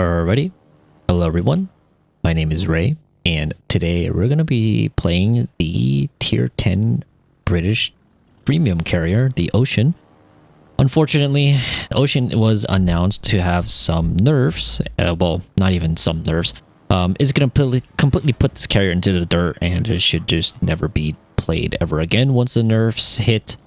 Alrighty. Hello everyone. My name is Ray, and today we're going to be playing the tier 10 British premium carrier, the Ocean. Unfortunately, the Ocean was announced to have some nerfs. Well, not even some nerfs. It's going to completely put this carrier into the dirt, and it should just never be played ever again once the nerfs hit.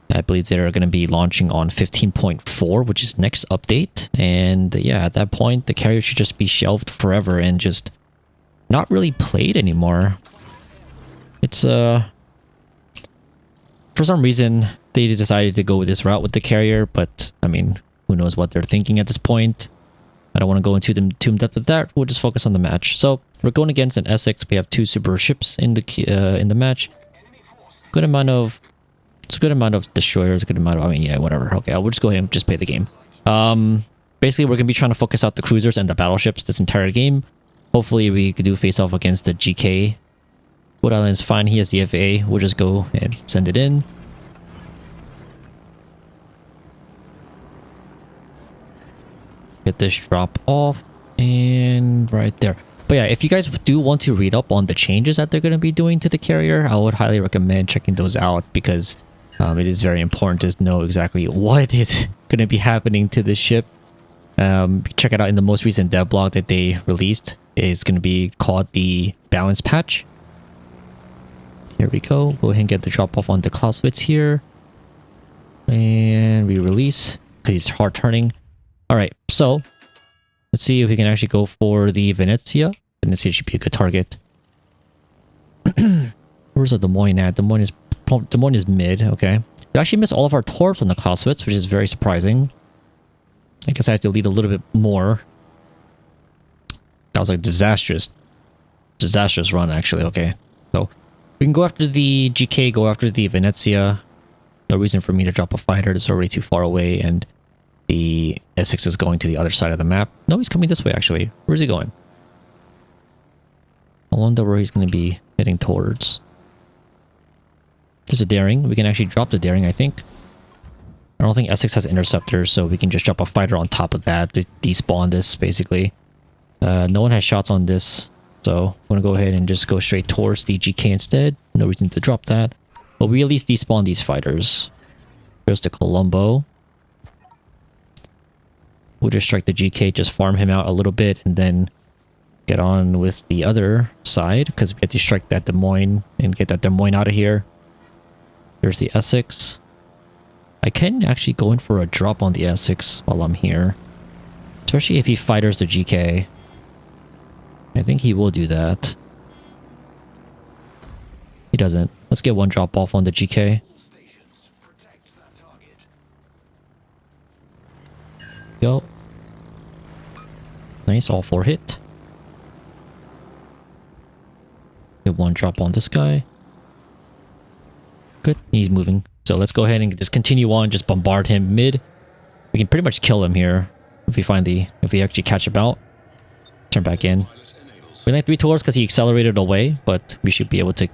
I believe they're going to be launching on 15.4, which is next update. And yeah, at that point, the carrier should just be shelved forever and just not really played anymore. It's, for some reason, they decided to go with this route with the carrier, but I mean, who knows what they're thinking at this point. I don't want to go into them too in depth with that. We'll just focus on the match. So we're going against an Essex. We have 2 super ships in the match. It's a good amount of destroyers, a good amount of, I mean, yeah, whatever. Okay, we'll just go ahead and just play the game. Basically, we're going to be trying to focus out the cruisers and the battleships this entire game. Hopefully, we could do face off against the GK. Wood Island is fine. He has the FA. We'll just go and send it in. Get this drop off. And right there. But yeah, if you guys do want to read up on the changes that they're going to be doing to the carrier, I would highly recommend checking those out because it is very important to know exactly what is going to be happening to this ship. Check it out in the most recent dev blog that they released. It's going to be called the balance patch. Here we go. Go ahead and get the drop off on the Clausewitz here. And we release because he's hard turning. All right, so let's see if we can actually go for the Venezia. Venezia should be a good target. Where's the Des Moines at? Des Moines is mid, okay. We actually missed all of our torps on the Clausewitz, which is very surprising. I guess I have to lead a little bit more. That was like disastrous run, actually, okay. So, we can go after the GK, go after the Venezia. No reason for me to drop a fighter. It's already too far away, and the Essex is going to the other side of the map. No, he's coming this way, actually. Where's he going? I wonder where he's going to be heading towards. There's a daring. We can actually drop the daring, I think. I don't think Essex has interceptors, so we can just drop a fighter on top of that to despawn this, basically. No one has shots on this, so I'm going to go ahead and just go straight towards the GK instead. No reason to drop that. But we at least despawn these fighters. There's the Colombo. We'll just strike the GK, just farm him out a little bit, and then get on with the other side, because we have to strike that Des Moines and get that Des Moines out of here. There's the Essex. I can actually go in for a drop on the Essex while I'm here. Especially if he fighters the GK. I think he will do that. He doesn't. Let's get one drop off on the GK. Go. Nice, all 4 hit. Get one drop on this guy. Good, he's moving. So let's go ahead and just continue on, just bombard him mid. We can pretty much kill him here if we actually catch him out. Turn back in. We like 3 tours because he accelerated away, but we should be able to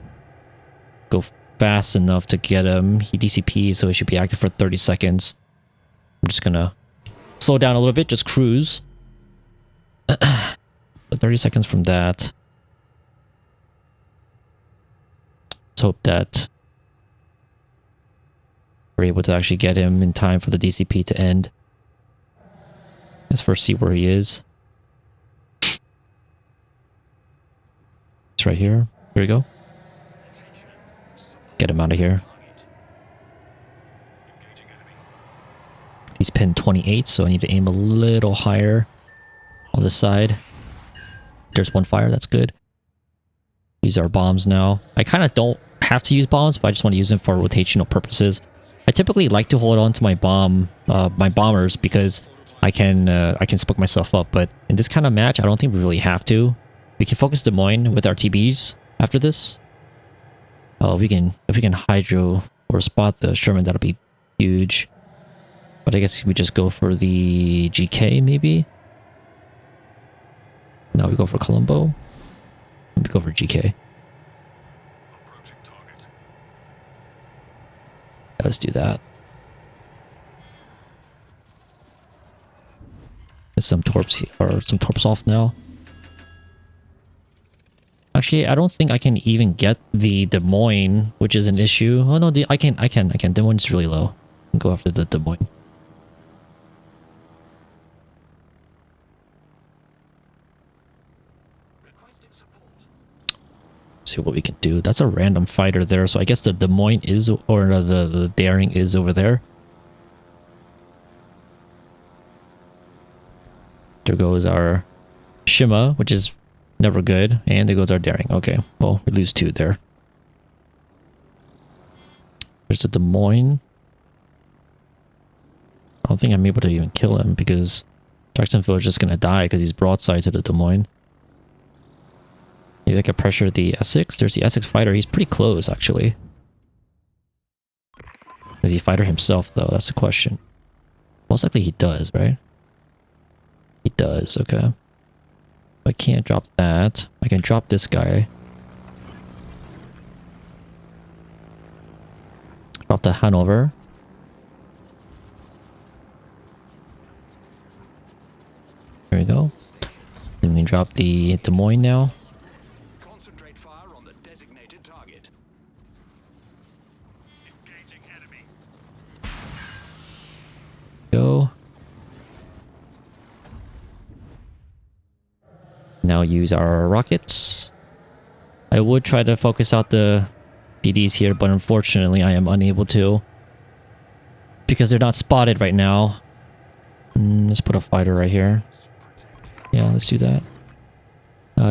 go fast enough to get him. He DCP, so he should be active for 30 seconds. I'm just gonna slow down a little bit, just cruise. But 30 seconds from that. Let's hope that we're able to actually get him in time for the DCP to end. Let's first see where he is. It's right here. Here we go. Get him out of here. He's pinned 28, so I need to aim a little higher on this side. There's one fire, that's good. Use our bombs now. I kind of don't have to use bombs, but I just want to use them for rotational purposes. I typically like to hold on to my bombers because I can spook myself up, but in this kind of match, I don't think we really have to. We can focus Des Moines with our TBs after this. Oh, if we can hydro or spot the Sherman, that'll be huge. But I guess we just go for the GK, maybe? No, we go for Colombo. We go for GK. Let's do that. Get some torps or some torps off now. Actually, I don't think I can even get the Des Moines, which is an issue. Oh no, I can. Des Moines is really low. I'll go after the Des Moines. See what we can do. That's a random fighter there, so I guess the Des Moines is, or the Daring is over there. There goes our Shima, which is never good, and there goes our Daring. Okay, well, we lose 2 there. There's a Des Moines. I don't think I'm able to even kill him because Jacksonville is just gonna die because he's broadside to the Des Moines. Maybe I can pressure the Essex. There's the Essex fighter. He's pretty close, actually. Does he fighter himself, though? That's the question. Most likely he does, right? He does, okay. I can't drop that. I can drop this guy. Drop the Hanover. There we go. Then we drop the Des Moines now. Go. Now use our rockets. I would try to focus out the DDs here, but unfortunately I am unable to. Because they're not spotted right now. Let's put a fighter right here. Yeah, let's do that.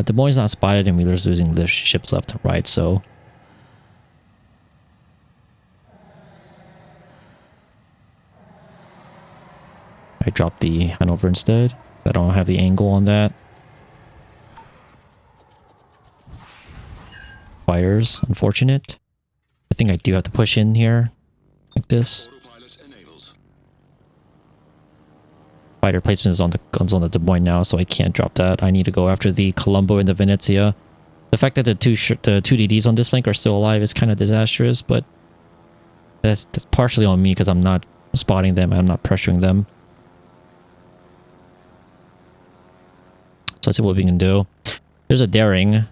Des Moines not spotted and we're just losing the ships left to right, so... I dropped the Hanover instead. I don't have the angle on that. Fires, unfortunate. I think I do have to push in here. Like this. Fighter placement is on the Des Moines now, so I can't drop that. I need to go after the Colombo and the Venezia. The fact that the two DDs on this flank are still alive is kind of disastrous, but that's partially on me because I'm not spotting them and I'm not pressuring them. So let's see what we can do. There's a Daring.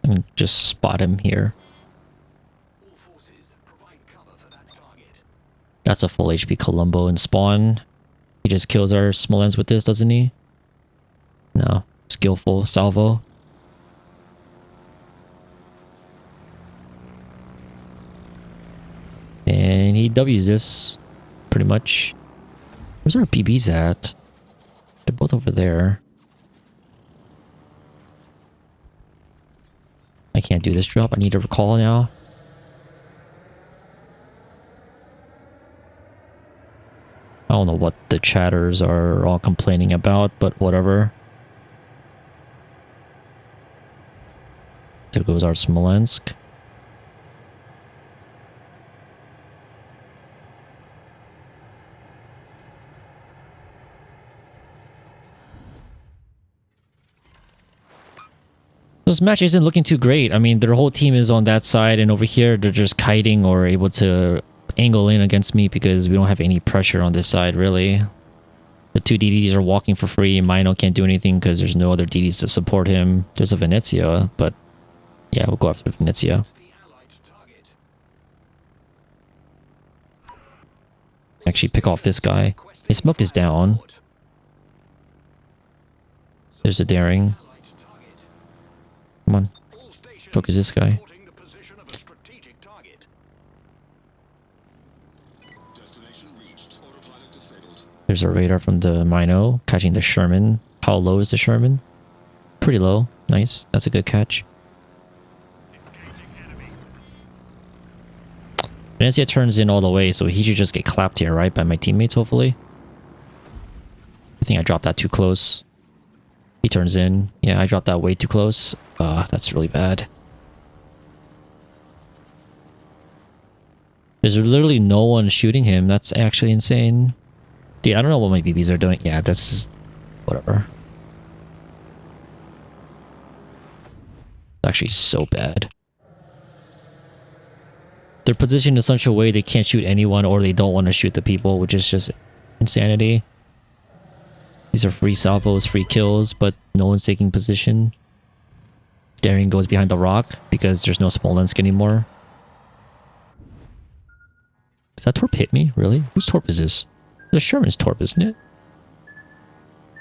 And just spot him here. That's a full HP Colombo and spawn. He just kills our Smolensk with this, doesn't he? No. Skillful salvo. And he W's this. Pretty much. Where's our BBs at? They're both over there. I can't do this drop. I need to recall now. I don't know what the chatters are all complaining about, but whatever. There goes our Smolensk. This match isn't looking too great. I mean, their whole team is on that side, and over here they're just kiting or able to angle in against me because we don't have any pressure on this side, really. The 2 DDs are walking for free. Mino can't do anything because there's no other DDs to support him. There's a Venezia, but yeah, we'll go after Venezia. Actually, pick off this guy. His smoke is down. There's a Daring. Come on. Focus this guy. There's a radar from the Mino catching the Sherman. How low is the Sherman? Pretty low. Nice. That's a good catch. Venezia turns in all the way, so he should just get clapped here, right? By my teammates, hopefully. I think I dropped that too close. He turns in. Yeah, I dropped that way too close. That's really bad. There's literally no one shooting him. That's actually insane. Dude, I don't know what my BBs are doing. Yeah, this is... whatever. It's actually so bad. They're positioned in such a way they can't shoot anyone or they don't want to shoot the people, which is just insanity. These are free salvos, free kills, but no one's taking position. Daring goes behind the rock because there's no Smolensk anymore. Does that Torp hit me? Really? Whose Torp is this? The Sherman's Torp, isn't it?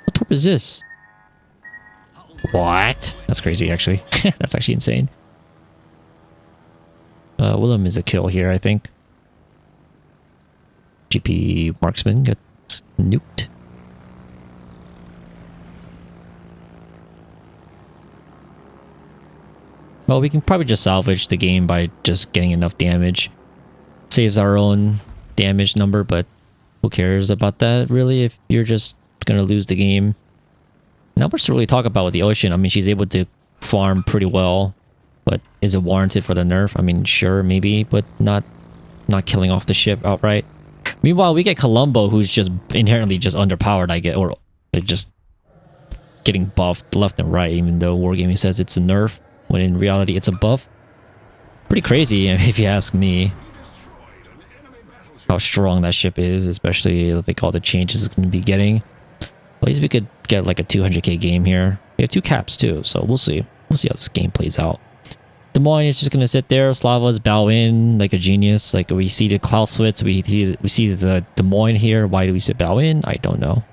What Torp is this? What? That's crazy, actually. That's actually insane. Willem is a kill here, I think. GP Marksman gets nuked. Well, we can probably just salvage the game by just getting enough damage. Saves our own damage number, but who cares about that, really, if you're just gonna lose the game. Not much to really talk about with the Ocean. I mean, she's able to farm pretty well, but is it warranted for the nerf? I mean, sure, maybe, but not killing off the ship outright. Meanwhile, we get Colombo, who's just inherently just underpowered, I get, or just getting buffed left and right, even though Wargaming says it's a nerf, when in reality it's a buff. Pretty crazy, if you ask me, how strong that ship is, especially with all the changes it's going to be getting. At least we could get like a 200k game here. We have 2 caps too, so we'll see. We'll see how this game plays out. Des Moines is just going to sit there. Slava's bow in like a genius. Like we see the Clausewitz, we see the Des Moines here. Why do we sit bow in? I don't know.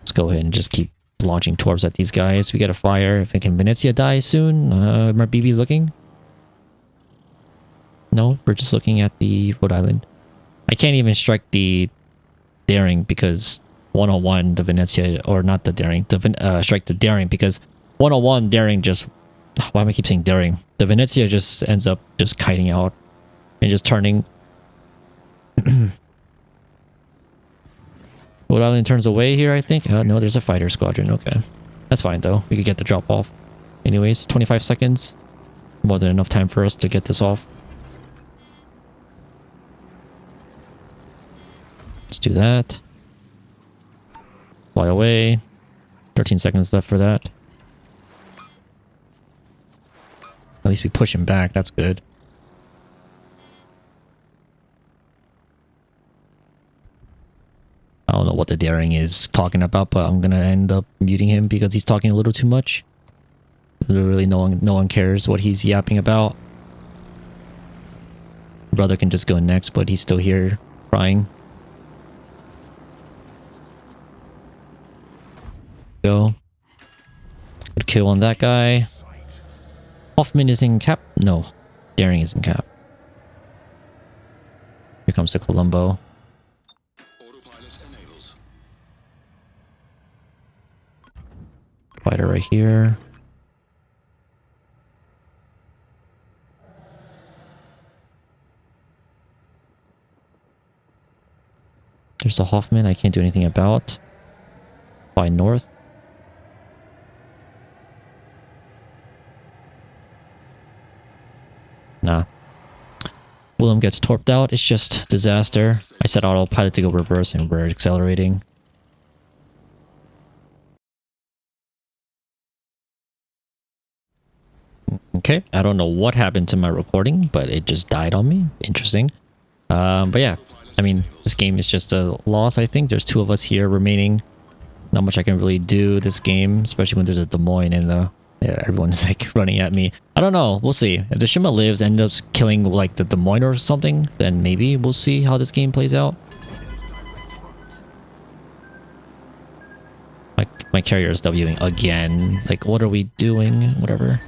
Let's go ahead and just keep launching torps at these guys. We got a fire. If can Venezia die soon? My BB's looking. No, we're just looking at the Rhode Island. I can't even strike the Daring because 101 the Venezia, or not the Daring, strike the Daring because 101 Daring just, why am I keep saying Daring? The Venezia just ends up just kiting out and just turning. Rhode Island turns away here, I think. No, there's a fighter squadron. Okay, that's fine though. We could get the drop off. Anyways, 25 seconds. More than enough time for us to get this off. Let's do that. Fly away. 13 seconds left for that. At least we push him back. That's good. I don't know what the Daring is talking about, but I'm gonna end up muting him because he's talking a little too much. Literally no one cares what he's yapping about. Brother can just go next, but he's still here crying. Go. Good kill on that guy. Hoffman is in cap. No, Daring is in cap. Here comes the Colombo. Fighter right here. There's a Hoffman I can't do anything about. Fly north. Nah. Willem gets torped out. It's just disaster. I set autopilot to go reverse and we're accelerating. Okay, I don't know what happened to my recording, but it just died on me. Interesting. But yeah, I mean, this game is just a loss, I think. There's 2 of us here remaining. Not much I can really do this game, especially when there's a Des Moines and yeah, everyone's like running at me. I don't know. We'll see. If the Shima lives and ends up killing like the Des Moines or something, then maybe we'll see how this game plays out. My carrier is Wing again. Like, what are we doing? Whatever.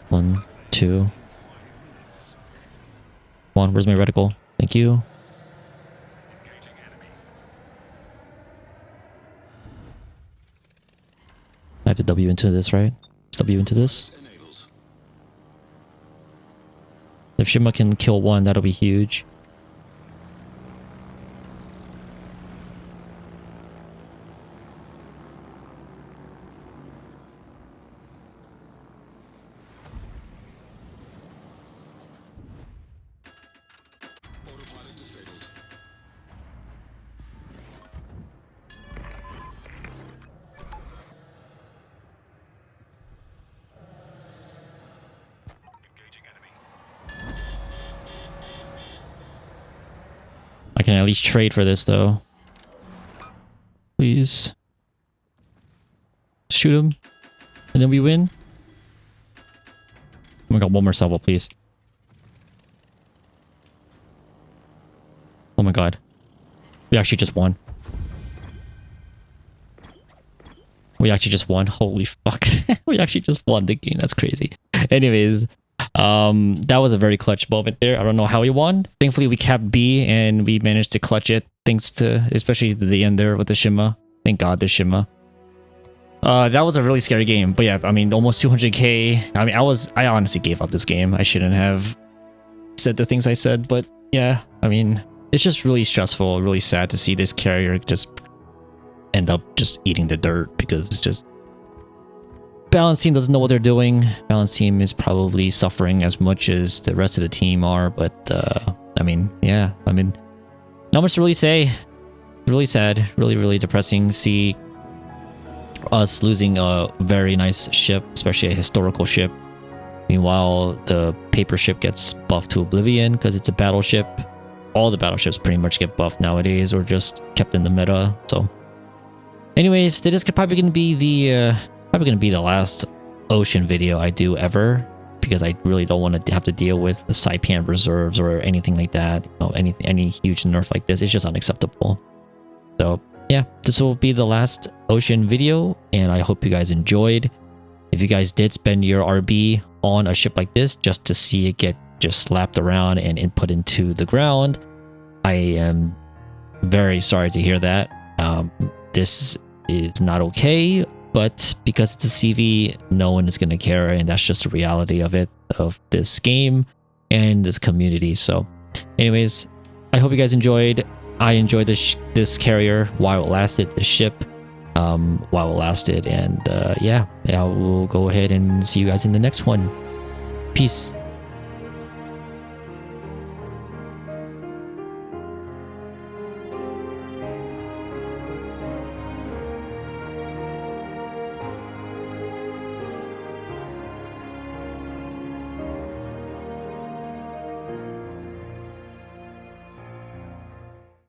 One, two. One, where's my reticle? Thank you. I have to W into this, right? Let's W into this. If Shima can kill 1, that'll be huge. at least trade for this, though. Please. Shoot him. And then we win. Oh my god, one more salvo, please. Oh my god. We actually just won. We actually just won. Holy fuck. We actually just won the game. That's crazy. Anyways, that was a very clutch moment there. I don't know how we won. Thankfully, we capped B and we managed to clutch it. Thanks to, especially the end there with the Shima. Thank god, the Shima. That was a really scary game. But yeah, I mean, almost 200k. I mean, I honestly gave up this game. I shouldn't have said the things I said. But yeah, I mean, it's just really stressful, really sad to see this carrier just end up just eating the dirt because it's just... Balance team doesn't know what they're doing. Balance team is probably suffering as much as the rest of the team are. But I mean, yeah, I mean, not much to really say. Really sad, really depressing to see us losing a very nice ship, especially a historical ship. Meanwhile, the paper ship gets buffed to oblivion because it's a battleship. All the battleships pretty much get buffed nowadays or just kept in the meta. So anyways, this is probably going to be the last ocean video I do ever, because I really don't want to have to deal with the Saipan reserves or anything like that. You know, any huge nerf like this. It's just unacceptable. So yeah, this will be the last ocean video, and I hope you guys enjoyed. If you guys did spend your RB on a ship like this just to see it get just slapped around and input into the ground, I am very sorry to hear that. This is not okay, but because it's a CV, no one is going to care, and that's just the reality of it, of this game and this community. So anyways, I hope you guys enjoyed. I enjoyed this carrier while it lasted, the ship while it lasted, and yeah, we'll go ahead and see you guys in the next one. Peace.